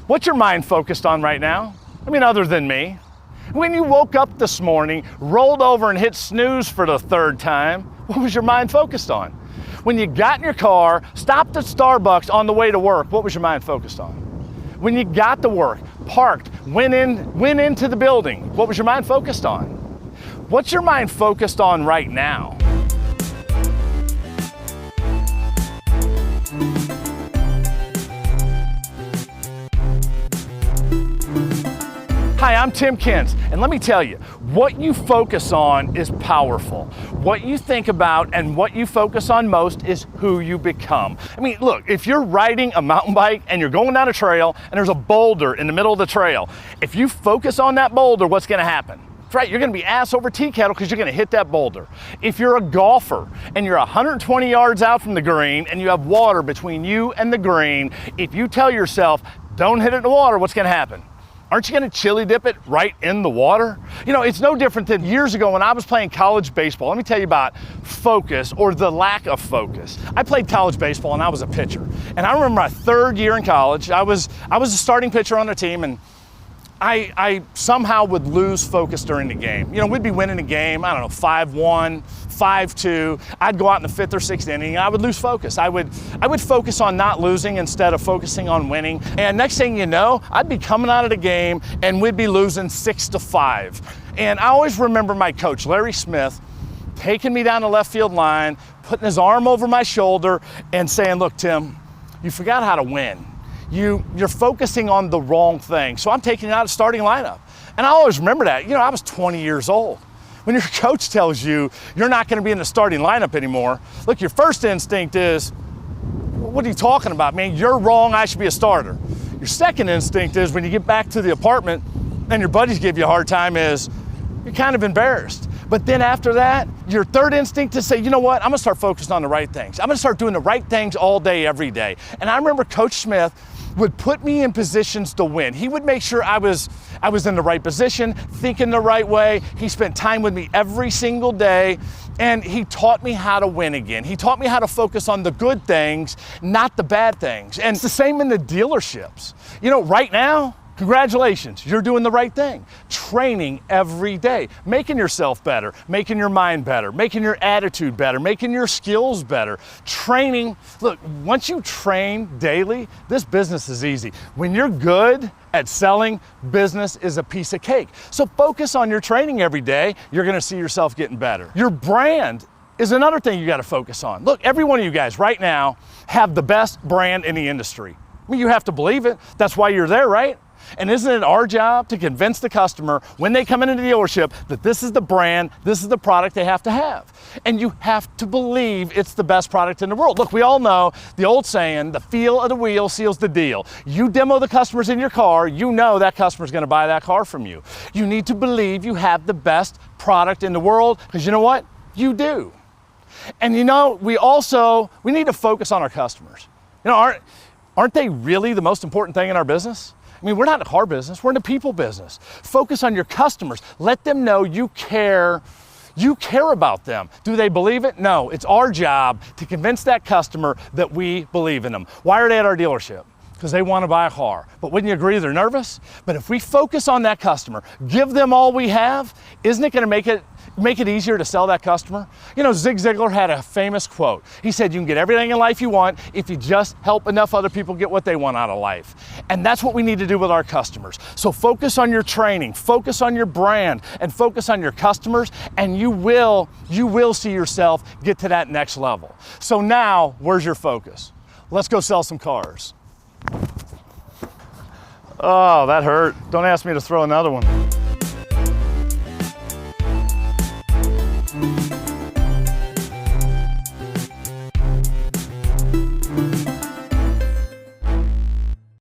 What's your mind focused on right now? I mean, other than me. When you woke up this morning, rolled over and hit snooze for the third time, what was your mind focused on? When you got in your car, stopped at Starbucks on the way to work, what was your mind focused on? When you got to work, parked, went into the building, what was your mind focused on? What's your mind focused on right now? Hi, I'm Tim Kintz, and let me tell you, what you focus on is powerful. What you think about and what you focus on most is who you become. I mean, look, if you're riding a mountain bike and you're going down a trail and there's a boulder in the middle of the trail, if you focus on that boulder, what's gonna happen? That's right, you're gonna be ass over tea kettle because you're gonna hit that boulder. If you're a golfer and you're 120 yards out from the green and you have water between you and the green, if you tell yourself, don't hit it in the water, what's gonna happen? Aren't you gonna chili dip it right in the water? You know, it's no different than years ago when I was playing college baseball. Let me tell you about focus, or the lack of focus. I played college baseball and I was a pitcher. And I remember my third year in college, I was a starting pitcher on the team, and I somehow would lose focus during the game. You know, we'd be winning a game, I don't know, 5-1, 5-2. I'd go out in the 5th or 6th inning, and I would lose focus. I would focus on not losing instead of focusing on winning. And next thing you know, I'd be coming out of the game and we'd be losing 6-5. And I always remember my coach, Larry Smith, taking me down the left field line, putting his arm over my shoulder and saying, look, Tim, you forgot how to win. You're focusing on the wrong thing. So I'm taking you out of starting lineup. And I always remember that. You know, I was 20 years old. When your coach tells you you're not gonna be in the starting lineup anymore, look, your first instinct is, what are you talking about, man? You're wrong, I should be a starter. Your second instinct is when you get back to the apartment and your buddies give you a hard time is, you're kind of embarrassed. But then after that, your third instinct is say, you know what, I'm gonna start focusing on the right things. I'm gonna start doing the right things all day, every day. And I remember Coach Smith would put me in positions to win. He would make sure I was in the right position, thinking the right way. He spent time with me every single day, and he taught me how to win again. He taught me how to focus on the good things, not the bad things. And it's the same in the dealerships. You know, right now, congratulations, you're doing the right thing. Training every day, making yourself better, making your mind better, making your attitude better, making your skills better. Training, look, once you train daily, this business is easy. When you're good at selling, business is a piece of cake. So focus on your training every day, you're gonna see yourself getting better. Your brand is another thing you gotta focus on. Look, every one of you guys right now have the best brand in the industry. I mean, you have to believe it. That's why you're there, right? And isn't it our job to convince the customer when they come into the dealership that this is the brand, this is the product they have to have? And you have to believe it's the best product in the world. Look, we all know the old saying, the feel of the wheel seals the deal. You demo the customers in your car, you know that customer's gonna buy that car from you. You need to believe you have the best product in the world, because you know what? You do. And you know, we need to focus on our customers. You know, aren't they really the most important thing in our business? I mean, we're not in the car business, we're in the people business. Focus on your customers. Let them know you care about them. Do they believe it? No, it's our job to convince that customer that we believe in them. Why are they at our dealership? Because they want to buy a car. But wouldn't you agree they're nervous? But if we focus on that customer, give them all we have, isn't it gonna make it easier to sell that customer? You know, Zig Ziglar had a famous quote. He said, you can get everything in life you want if you just help enough other people get what they want out of life. And that's what we need to do with our customers. So focus on your training, focus on your brand, and focus on your customers, and you will see yourself get to that next level. So now, where's your focus? Let's go sell some cars. Oh, that hurt. Don't ask me to throw another one.